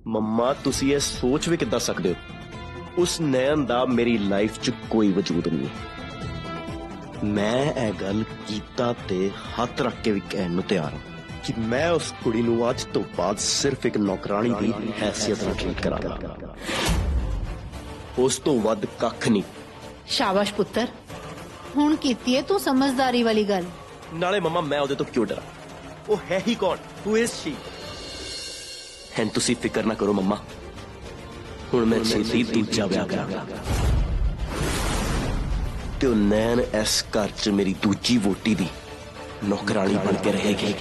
मम्मा तुसी ये सोच भी किद्दां सकदे हो? उस नयन दा मेरी लाइफ च कोई वजूद नहीं। मैं ए गल कीता ते हाथ रख के भी कहण नूं तैयार हां कि मैं उस कुड़ी नूं अज तो बाद सिर्फ एक नौकरानी दी हैसियत नाल ट्रीट करांगा, उस तो वध कख नहीं। शाबाश पुत्तर, हुण कीती है तू समझदारी वाली गल। नाले मम्मा मैं ओदे तो क्यों डरा? वो है ही कौन? Who is she? हैं तुसी फिक्र ना करो मम्मा, हुण मैं छेती दूजा ब्याह करांगा ते नैन इस घर च मेरी दूजी वोटी दी नौकरानी बन के रहेगी।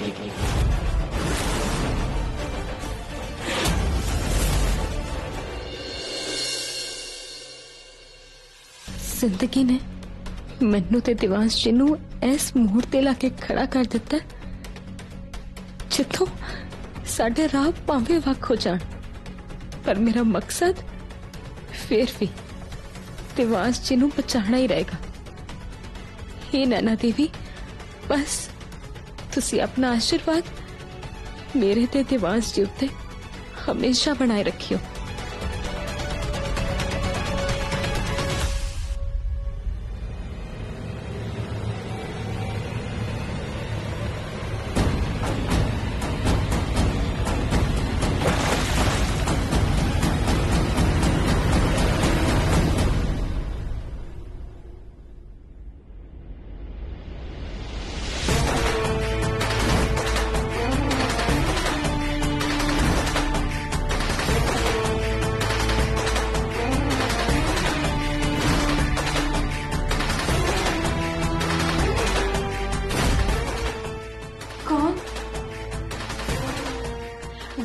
जिंदगी ने मैनू ते दिवांश जी नूं इस मोड़ ते ला के खड़ा कर दिता जिथों साडे राह भावें वख हो जाण, पर मेरा मकसद फिर भी दिवांश जी नूं बचाना ही रहेगा। हे नैना देवी, बस तुसी अपना आशीर्वाद मेरे ते दिवांश जी उत्ते हमेशा बनाए रखियो।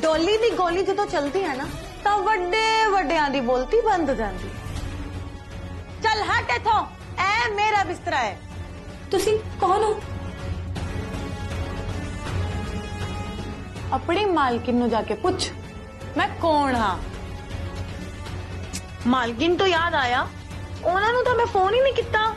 डोली दी गोली जो चलती है ना तो वड्डे वड्डियां दी बोलती बंद हो जाती। चल हट इथों, ए मेरा बिस्तरा है। तुसी कौन हो? अपनी मालकिन नु जाके पूछ मैं कौन हाँ। मालकिन तो याद आया, उन्हां नु तो मैं फोन ही नहीं किता।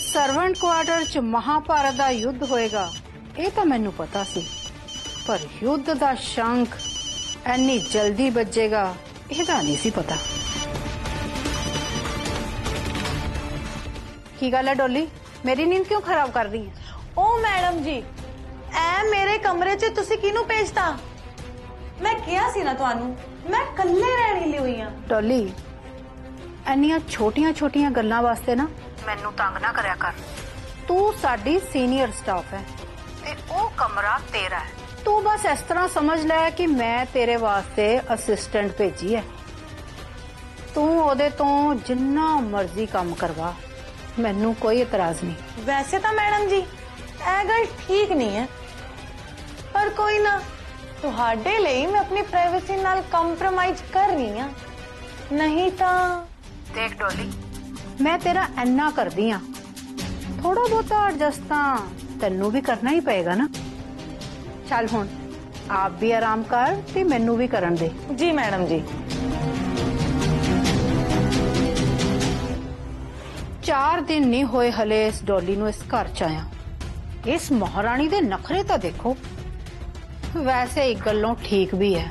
सर्वेंट क्वार्टर च महाभारत दा युद्ध होएगा ये तो मैनू पता सी, पर युद्ध दा शंख इन्नी जल्दी बजेगा ਇਹਦਾ नहीं सी पता। की गल है डोली, मेरी नींद क्यों खराब कर रही है? ओ मैडम जी, ए मेरे कमरे च तुसी किनू भेजता? मैं किया सी ना तुहानू, मैं कल्ले रहने ली हुई हां। डोली इन्नियां छोटियां छोटियां गल्लां वास्ते ना मैनू तंग ना करया कर। तू साडी सीनियर स्टाफ है ते ओ कमरा तेरा है। तू बस इस तरह समझ ले कि मैं तेरे वास्ते असिस्टेंट भेजी है। तू ओदे तो जिन्ना मर्जी काम करवा, मैनू कोई इतराज नहीं। वैसे तो मैडम जी ए गल ठीक नहीं है, पर कोई ना, तुहाडे लिए मैं अपनी प्राइवेसी नाल कंप्रोमाइज कर रही हां। नहीं तो देख डोली, मैं तेरा इन्ना कर दी हां, थोड़ा बहुता एडजस्ट तेनू भी करना ही पएगा ना। चल हुण आप भी आराम कर ते मैनू भी करन दे। जी मैडम जी। 4 दिन नहीं होए हले इस डोली नू इस घर च आया। इस महारानी दे नखरे तो देखो। वैसे एक गल्लों ठीक भी है,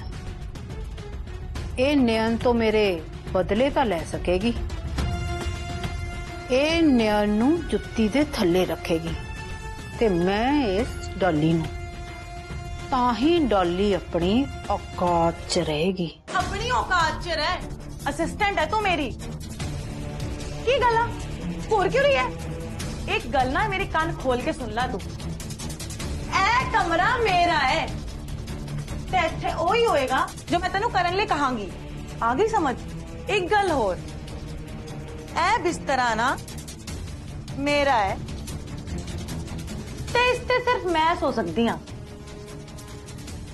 ये नयन तो मेरे बदले तो ले सकेगी। ये नयन नू जुत्ती दे थल्ले रखेगी ते मैं इस डॉली नू, ताही डॉली अपनी औकात च रहेगी। अपनी औकात च रह, असिस्टेंट है तू मेरी। की गला घूर क्यों रही है? एक गल ना मेरे कान खोल के सुन ला तू। ए कमरा मेरा है ते इत्थे ओही होएगा जो मैं तेनू करन ले कहांगी। आ गई समझ? एक गल होर, ए बिस्तरा ना मेरा है ते इस ते सिर्फ मैं सो सकती हां।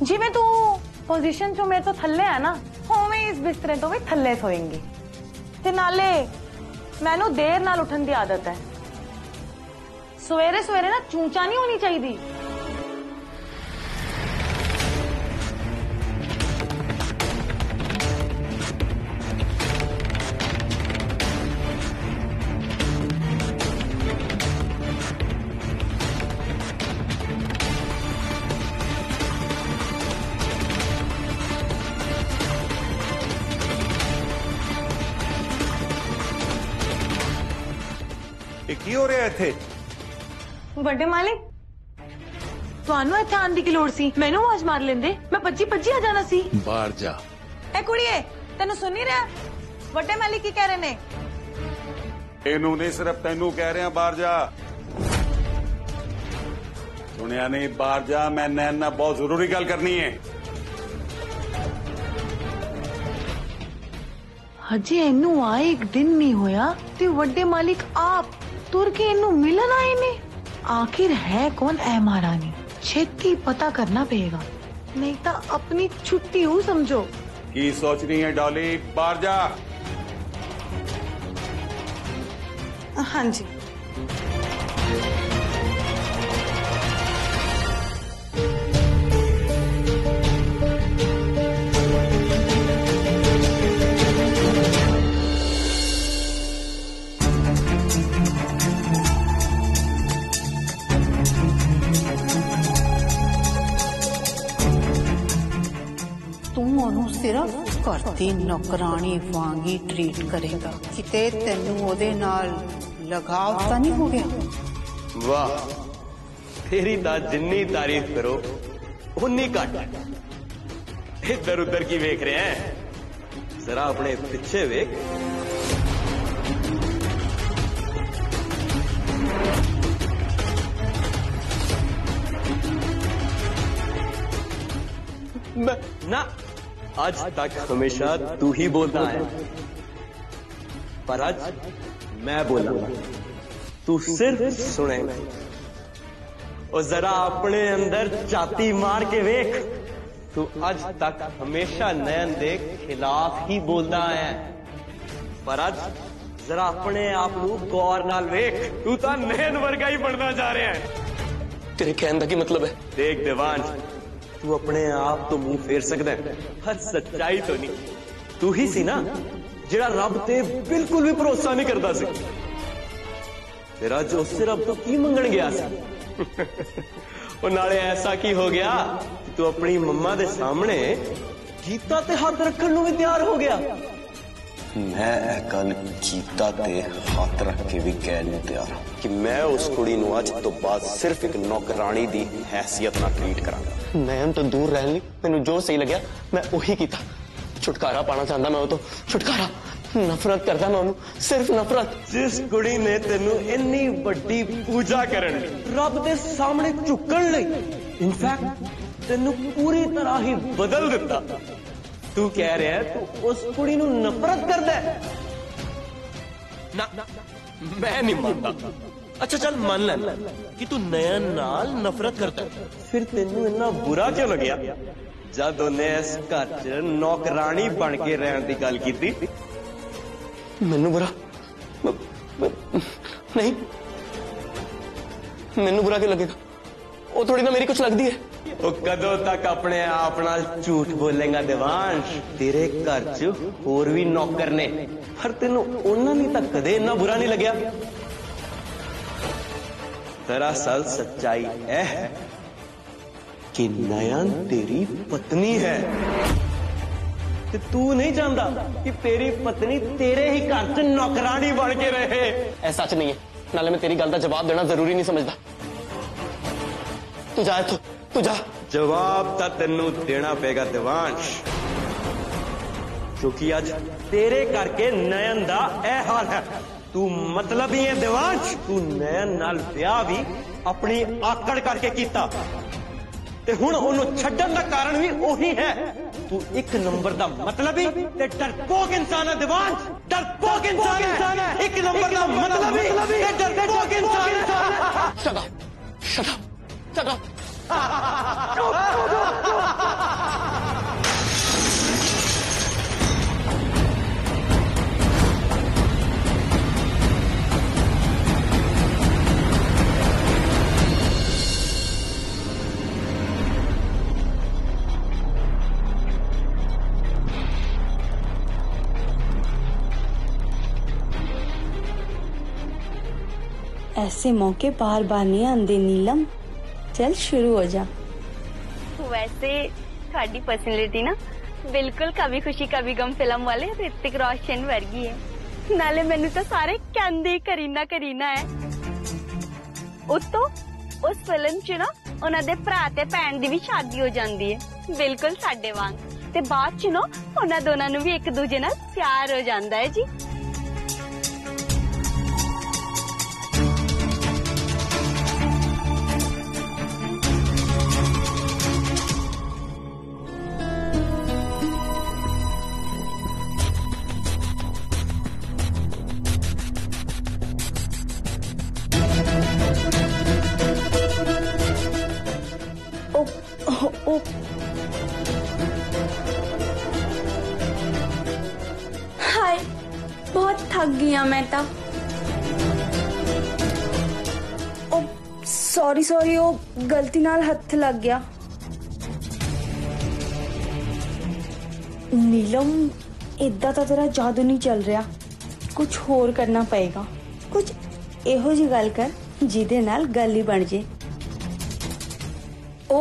जिवें तू पोजीशन चो मेरे तो थल्ले है ना, होवें इस बिस्तरे तो भी थल्ले सोएंगी। ते नाले मैनू देर नाल उठन दी आदत है। सवेरे सवेरे ना चूचा नहीं होनी चाहिए। ਕੀ ਹੋ ਰਿਹਾ ਇੱਥੇ? ਵੱਡੇ ਮਾਲਿਕ ਤੁਹਾਨੂੰ ਇੱਥੇ ਆਉਣ ਦੀ ਕੀ ਲੋੜ ਸੀ? ਮੈਨੂੰ ਆਵਾਜ਼ ਮਾਰ ਲੈਂਦੇ, ਮੈਂ ਭੱਜੀ ਭੱਜੀ ਆ ਜਾਣਾ ਸੀ। ਬਾਹਰ ਜਾ। ਇਹ ਕੁੜੀਏ ਤੈਨੂੰ ਸੁਣ ਨਹੀਂ ਰਿਹਾ? ਵੱਡੇ ਮਾਲਿਕ ਕੀ ਕਹਿ ਰਹੇ ਨੇ? ਇਹਨੂੰ ਨਹੀਂ, ਸਿਰਫ ਤੈਨੂੰ ਕਹਿ ਰਿਹਾ ਬਾਹਰ ਜਾ। ਸੁਣਿਆ ਨਹੀਂ? ਬਾਹਰ ਜਾ, ਮੈਂ ਨੈਣ ਨਾਲ ਬਹੁਤ ਜ਼ਰੂਰੀ ਗੱਲ ਕਰਨੀ ਹੈ। ਹਜੇ ਇਹਨੂੰ ਆਏ ਇੱਕ ਦਿਨ ਨਹੀਂ ਹੋਇਆ ਤੇ ਵੱਡੇ ਮਾਲਿਕ ਆਪ ਤੁਰ ਕੇ ਇਹਨੂੰ ਮਿਲਣ ਆਏ ਨੇ। आखिर है कौन ऐ महारानी? छेती पता करना पड़ेगा, नहीं तो अपनी छुट्टी हूँ समझो। की सोच रही है डॉली? बाहर जा। हाँ जी। सिर्फ घर दी नौकरानी वांगी ट्रीट करेगा, किते तेनू ओदे नाल लगाव तां नहीं हो गया? वाह, तेरी ता जिन्नी तारीफ करो उन्नी घट। इधर उधर की वेख रहे हैं? जरा अपने पीछे वेख। ना, आज तक हमेशा तू ही बोलता है, पर आज मैं बोला, तू सिर्फ सुने और जरा अपने अंदर छाती मार के वेख। तू आज तक हमेशा नयन दे खिलाफ ही बोलता है, पर आज जरा अपने आप को गौर नाल वेख। तू तो नयन वर्गा ही बनना जा रहा है। तेरे कहने का मतलब है? देख देवांश, तू अपने आप तो मुंह फेर सकता है, पर सच्चाई तो नहीं। तू ही सी ना जिहड़ा रब ते बिल्कुल भी भरोसा नहीं करता सी। तेरा जो से रब तो की मंगण गया सी। और नाले ऐसा की हो गया कि तू अपनी मम्मा दे सामने गीता ते हाथ रखण नूं भी तैयार हो गया। मैं कल गीता ते हाथ रख के भी कहने तैयार हूं कि मैं उस कुड़ी नूं अज तो बाद सिर्फ एक नौकरानी दी हैसियत नाल ट्रीट करांगा। नयन तो दूर रहन लई मैनूं जो सही लग्या मैं उही कीता। छुटकारा पाना चाहता मैं वो तो छुटकारा, नफरत करता मैं उन्होंने, सिर्फ नफरत। जिस कुड़ी ने तेनू इन्नी बड़ी पूजा करन लई, रब दे सामने झुकण लई, इनफैक्ट तेनू पूरी तरह ही बदल दिता, तू कह रहा है तू उस कुड़ी नू नफरत करदा है? ना, मैं नहीं मानता। अच्छा चल मान लेना कि तू नयन नाल नफरत करता है, फिर तेनू इतना बुरा क्यों लग्या जद उन्हें इस घर च नौकरानी बन के रहने की गल की? मैनू बुरा नहीं, मैनू बुरा क्यों लगेगा? वो थोड़ी ना मेरी कुछ लगती है। तो कदों तक अपने आप नाल झूठ बोलेगा देवांश? तेरे घर च होर भी नौकर ने, पर तेनू उन्हां ने तां कदे इन्ना बुरा नहीं लग्या। दरअसल सच्चाई है कि नयन तेरी पत्नी है, ते तू नहीं जानता कि तेरी पत्नी तेरे ही घर च नौकरानी बन के रहे। ऐसा सच नहीं है, नाले मैं तेरी गल का जवाब देना जरूरी नहीं समझता। तू जा इत्थों, तू जा। जवाब तो तेनू देना पेगा देवांश, क्योंकि आज तेरे करके नयन दा ए हाल है। तू मतलब ही है देवांश, तू नयन नाल ब्याह भी अपनी आकड़ करके कीता, ते हुण ओनू छड्डण दा कारण भी ओही है। तू एक नंबर दा मतलब ही ते डरपोक इंसान है देवांश, डरपोक इंसान है। एक नंबर दा मतलब ही ते डरपोक इंसान है। Shut up, shut up, shut up. ऐसे मौके बार बार नहीं आते नीलम, चल शुरू हो जा। वैसे थोड़ी पर्सनैलिटी ना बिल्कुल कभी खुशी कभी गम फिल्म वाले ऋतिक रोशन वर्गी है। नाले मैनू तो सारे कहंदे करीना करीना है। ਉਤੋਂ उस फिल्म च ना उन्होंने भरा ते भैन दी भी शादी हो जाती है बिल्कुल साडे वांग ते बाद च ना उन्होंने दोनों नूं भी एक दूजे नाल प्यार हो जाता है जी। हाय बहुत थक गई मैं तो। सॉरी सॉरी ओ गलती नाल हथ लग गया। नीलम इदा तो तेरा जादू नहीं चल रहा, कुछ होर करना पएगा। कुछ एहो जी गल कर जिदे नाल गल ही बन जे। ओ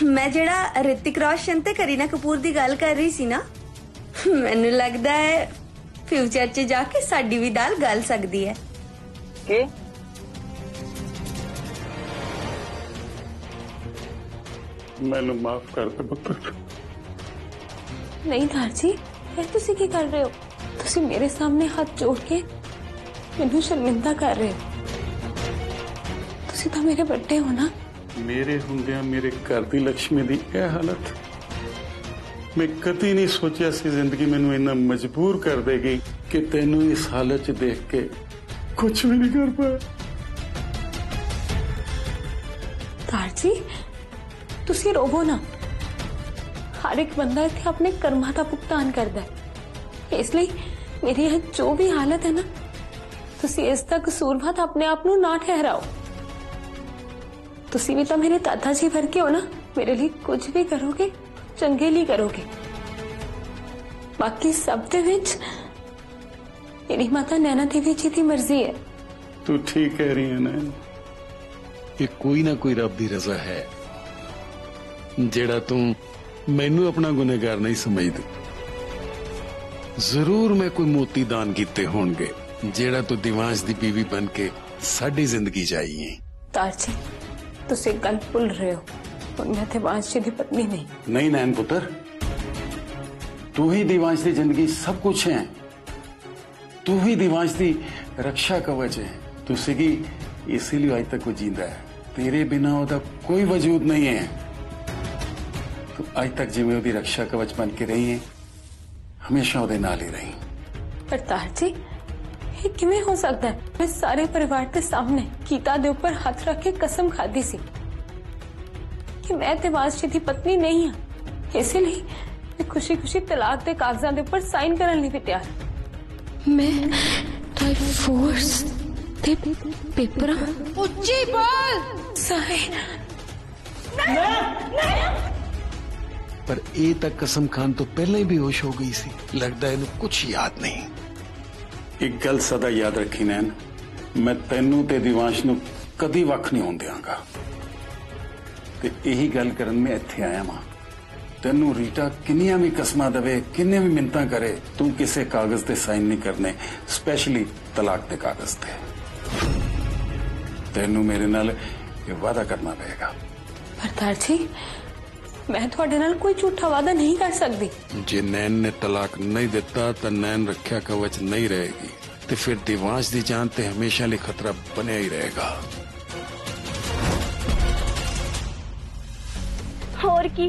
मैं जेड़ा ऋतिक रोशन ते करीना कपूर दी गल कर रही सी ना, मैनू लगदा है फ्यूचर च जाके साडी भी दाल गल सकदी है। के मैनू माफ कर दे पुत्र। नहीं धार जी, तुसी की कर रहे हो? तुसी मेरे सामने हाथ जोड़ के मैनू शर्मिंदा कर रहे हो। तुसी तो मेरे बड़े हो ना। मेरे हुंदिया मेरे घर दी लक्ष्मी दी यह हालत मैं कदी नहीं सोचा सी जिंदगी मैनू इन्ना मजबूर कर देगी कि तेनू इस हालत च देख के कुछ भी नहीं कर पाया। धार जी तुसी रोवो ना, हर एक बंदा इत्थे अपने कर्मां दा भुगतान करदा है। इसलिए मेरी यह जो भी हालत है ना, तुसी इसका कसूरवार अपने आप नू ना ठहराओ। तुसी भी तो मेरे दादा जी भर के हो ना, मेरे लिए कुछ भी करोगे चंगे लिए करोगे। बाकी सब दे विच मेरी माता नैना देवी जी की मर्जी है। तू ठीक कह रही है नैन। ये कोई ना कोई रब दी रजा है जेड़ा तू मैनू अपना गुनहगार नहीं समझदी। जरूर मैं कोई मोती दान कीते होंगे जेड़ा तू दिवांश दी बीवी बन के साडी जिंदगी जाई है। तार जी तुसी गल भुल रहे हो, और मैं दिवांश जी की पत्नी नहीं। नहीं नैन पुत्र, तू ही दिवांश दी जिंदगी सब कुछ है। तू ही दिवांश दी रक्षा कवच है। तू सिगी इसीलिए आज तक वो जींदा है। तेरे बिना ओदा कोई वजूद नहीं है। तू आज तक जिवें ओदी रक्षा कवच बन के रही है, हमेशा ओदे नाल ही रही। पर तार जी ये किवें हो सकता है? मैं सारे परिवार के सामने गीता दे ऊपर हाथ रख के कसम खादी सी कि मैं दिवांश जी की पत्नी नहीं हाँ। इसीलिए मैं खुशी खुशी तलाक के कागजां दे ऊपर साइन करने लिए तैयार। मैं डिवोर्स ते पेपर उच्ची बोल साइन। पर ए तक कसम खान तो पहले ही बेहोश हो गई सी। लगता है इन्हें कुछ याद नहीं। एक गल सदा याद रखी नैन, मैं तेनू ते दिवांश नू कदी वख नहीं होण दियांगा। ते यही गल करन मैं इत्थे आया वां। तेनू रीटा किन्नियां भी कसमां दवे, किन्ने भी मिन्नतां करे, तू किसे कागज ते साइन नहीं करने, स्पेशली तलाक दे कागज ते। तेनू मेरे नाल ये वादा करना पड़ेगा। परदार जी मैं थोड़े नाल कोई झूठा वादा नहीं कर सकती। जे नैन ने तलाक नहीं दिता तो नैन रक्षा कवच नहीं रहेगी, तो फिर दिवांश दी जान ते हमेशा लिए खतरा बने ही रहेगा। होर की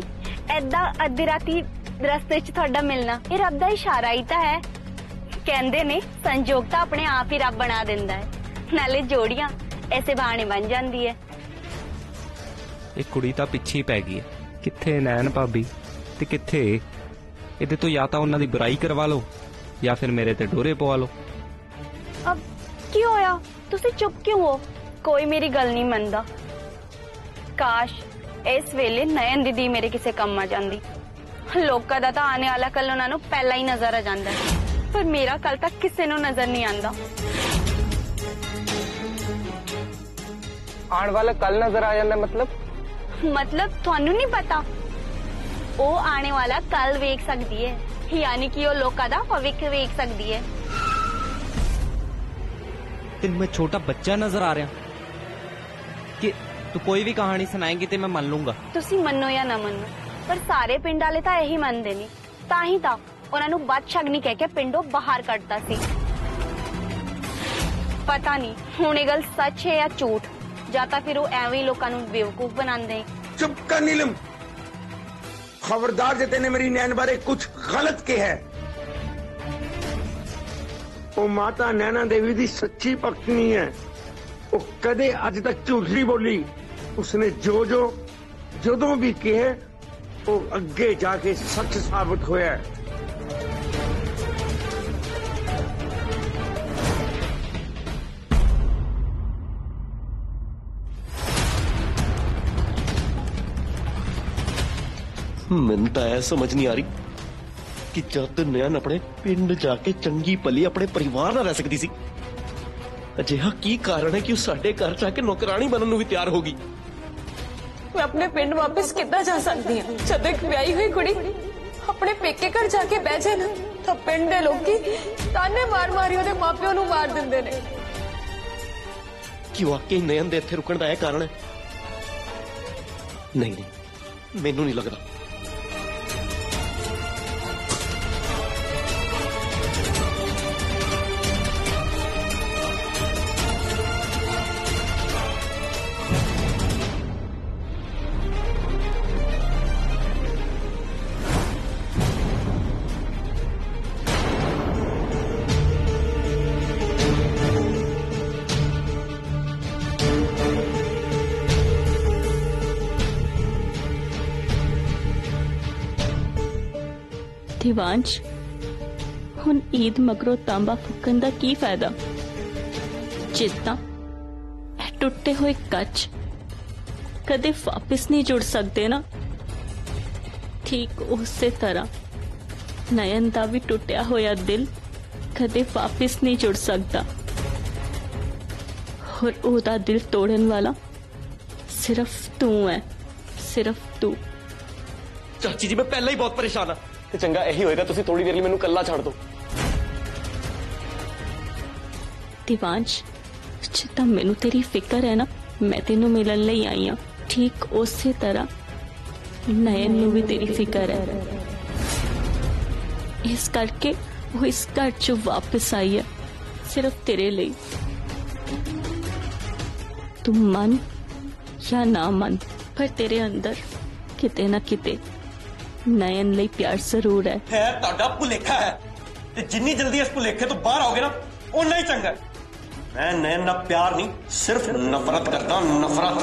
ऐदा अद्धी राती रस्ते च थोड़ा मिलना ये रब दा इशारा ही तो है। कहंदे ने संजोग तो अपने आप ही रब बना दिंदा है, नाले जोड़ियां ऐसे बहाने बन जांदी है। एक कुड़ी तो पिछे ही पै गई है। किथे नैन भाभी ते किथे इहदे तो या तो उन्हां दी बुराई करवा लो या फिर मेरे ते डोरे पवा लो। अब की होया? तुसी चुप क्यों हो? कोई मेरी गल नहीं मनदा। काश इस वेले नयन दीदी मेरे किसे कम आ जांदी। लोकां दा तां आने वाला कल उन्हां नूं पहला ही नजर आ जांदा है, पर मेरा कल तक किसे नूं नजर नहीं आंदा। आने वाला कल नजर आ जांदा मतलब थानू नहीं पता? ओ आने वाला कल वेख सकती है, यानी कि ओ लोकां दा भविख वेख सकती है। तेन मैं छोटा बच्चा नजर आ रहा? तू कोई भी कहानी सुनाएगी तो मैं मान लूंगा। ਤੁਸੀਂ ਮੰਨੋ ਜਾਂ ਨਾ ਮੰਨੋ ਪਰ ਸਾਰੇ ਪਿੰਡ ਵਾਲੇ ਤਾਂ ਇਹੀ ਮੰਨਦੇ ਨੇ, ਤਾਂ ਹੀ ਤਾਂ ਉਹਨਾਂ ਨੂੰ ਬਦਸ਼ਗਨੀ ਕਹਿ ਕੇ ਪਿੰਡੋਂ ਬਾਹਰ ਕੱਢਤਾ ਸੀ। ਪਤਾ ਨਹੀਂ ਹੁਣ ਇਹ ਗੱਲ ਸੱਚ ਹੈ ਜਾਂ ਝੂਠ, ਜਾਂ ਤਾਂ ਫਿਰ ਉਹ ਐਵੇਂ ਹੀ ਲੋਕਾਂ ਨੂੰ ਬੇਵਕੂਫ ਬਣਾਉਂਦੇ। चुप कर नीलम, खबरदार जे तेने मेरी नैन बारे कुछ गलत किया है। वो माता नैना देवी दी सच्ची पत्नी है, वो कदे अज तक झूठ नहीं बोली। उसने जो जो जदों भी कहे वो अगे जाके सच साबित होया है। ਮੈਨੂੰ ਤਾਂ ਇਹ ਸਮਝ ਨਹੀਂ ਆ ਰਹੀ ਕਿ ਜਦ ਨੈਣ ਆਪਣੇ ਪਿੰਡ ਜਾ ਕੇ ਚੰਗੀ ਭਲੀ ਆਪਣੇ ਪਰਿਵਾਰ ਨਾਲ ਰਹਿ ਸਕਦੀ ਸੀ, ਅਜਿਹਾ ਕੀ ਕਾਰਨ ਹੈ ਕਿ ਉਹ ਸਾਡੇ ਘਰ ਜਾ ਕੇ ਨੌਕਰਾਨੀ ਬਣਨ ਨੂੰ ਵੀ ਤਿਆਰ ਹੋ ਗਈ। मैं अपने पिंड वापस कितना जा सकती हूँ? जब एक ब्याही हुई कुड़ी अपने पेके घर जाके बह जाए ना तो पिंड दे लोग ताने मार मारी ਉਹਦੇ ਮਾਪਿਆਂ ਨੂੰ ਮਾਰ ਦਿੰਦੇ ਨੇ। ਕਿ ਵਾਕਈ ਨੈਣ ਦੇ ਇੱਥੇ ਰੁਕਣ ਦਾ ਇਹ ਕਾਰਨ ਹੈ? ਨਹੀਂ ਨਹੀਂ, ਮੈਨੂੰ ਨਹੀਂ ਲੱਗਦਾ। दिवांश हुण ईद मगरों तांबा फुकन दा की फायदा? जिद्दां टुटे हुए कच कदे वापस नहीं जुड़ सकते ना, ठीक उसी तरह नयन दा भी टुटिया होया दिल कदे वापस नहीं जुड़ सकता। और ओदा दिल तोड़न वाला सिर्फ तू है, सिर्फ तू। चाची जी मैं पहले ही बहुत परेशान हाँ। ਤੇ ਚੰਗਾ ਇਹੀ ਹੋਏਗਾ ਤੁਸੀਂ ਥੋੜੀ ਦੇਰ ਲਈ ਮੈਨੂੰ ਇਕੱਲਾ ਛੱਡ ਦਿਓ। दिवांश जिद्दां मैनू तेरी फिक्र है ना, मैं तेनू मिलन लई आई हाँ, ठीक उसी तरह नयन नू भी तेरी फिक्र है। इस करके वो इस घर चो वापस आई है सिर्फ तेरे लिए। तू मन या ना मन पर तेरे अंदर किते ना किते नयन ਲਈ प्यार जरूर है। ਤੁਹਾਡਾ ਭੁਲੇਖਾ ਹੈ ਤੇ ਜਿੰਨੀ ਜਲਦੀ ਇਸ ਭੁਲੇਖੇ ਤੋਂ ਬਾਹਰ ਆਓਗੇ ਨਾ ਉਨਾ ਹੀ ਚੰਗਾ। ਮੈਂ ਨੈਣ ਨਾਲ ਪਿਆਰ ਨਹੀਂ ਸਿਰਫ ਨਫ਼ਰਤ ਕਰਦਾ, ਨਫ਼ਰਤ।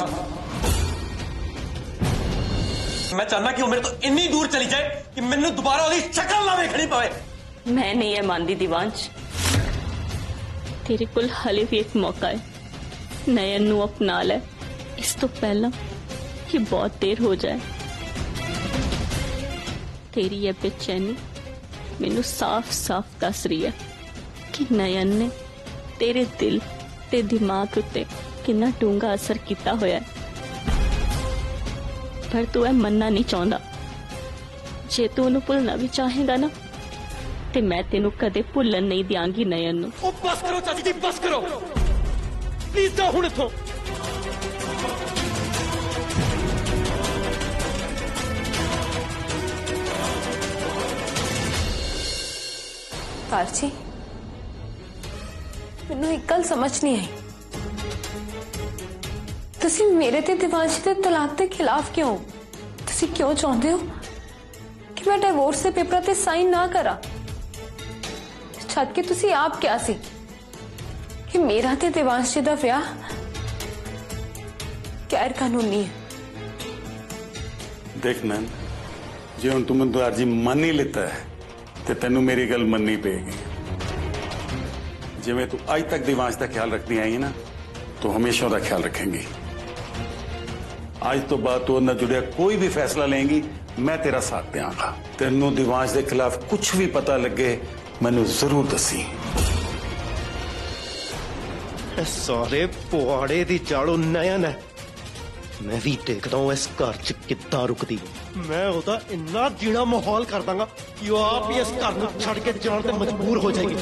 ਮੈਂ ਚਾਹਨਾ ਕਿ ਉਹ ਮੇਰੇ ਤੋਂ ਇੰਨੀ ਦੂਰ ਚਲੀ ਜਾਏ ਕਿ ਮੈਨੂੰ ਦੁਬਾਰਾ ਉਹਦੀ ਸ਼ਕਲ ਨਾ ਵੇਖਣੀ ਪਵੇ। मैं नहीं है मानदी दिवांश, तेरे कोल हले भी एक मौका है, नयन नू अपना ले इस तो पहला कि बहुत देर हो जाए। तेरी ये बेचैनी मैनू साफ साफ दस रही है कि नयन ने तेरे दिल ते दिमाग उत्ते कितना डूंगा असर किया होया है। पर तू है मनना नहीं चाहता। जे तू उन्हें भुलना भी चाहेगा ना ते मैं तेनू कदे भुलन नहीं दियांगी नयन नू। ओ बस करो चाची जी, बस करो प्लीज, जाओ हुण इत्थों। पारची मैनू एक गल समझ नहीं आई, तुसी मेरे ते दिवांश दे तलाक के खिलाफ क्यों? तुसी क्यों चाहते हो कि मैं डिवोर्स के पेपर ते साइन ना करा? छत के तुसी आप क्या सी कि मेरा ते दिवांश जी दा ब्याह गैर कानूनी है? देख नैन, जे हुण तू मैनूं अर्जी मन ही लेता है तो तेनू मेरी गल मननी पेगी। जिवें तू अज तक दिवांश का ख्याल रखती आई है ना, तो हमेशा उसका ख्याल रखेंगी। आज तो बाद तू उन्हें जुड़िया कोई भी फैसला लेंगी, मैं तेरा साथ देंगा। तेनू दिवांश के खिलाफ कुछ भी पता लगे मैनू जरूर दसी। सारे पुआड़े दी जाड़ो नयन है। मैं भी देखता हूँ इस घर च कितना रुकती। मैं ओदा इन्ना जीना माहौल कर दांगा कि वो आप ही इस घर को छड़ के जान ते मजबूर हो जाएगी।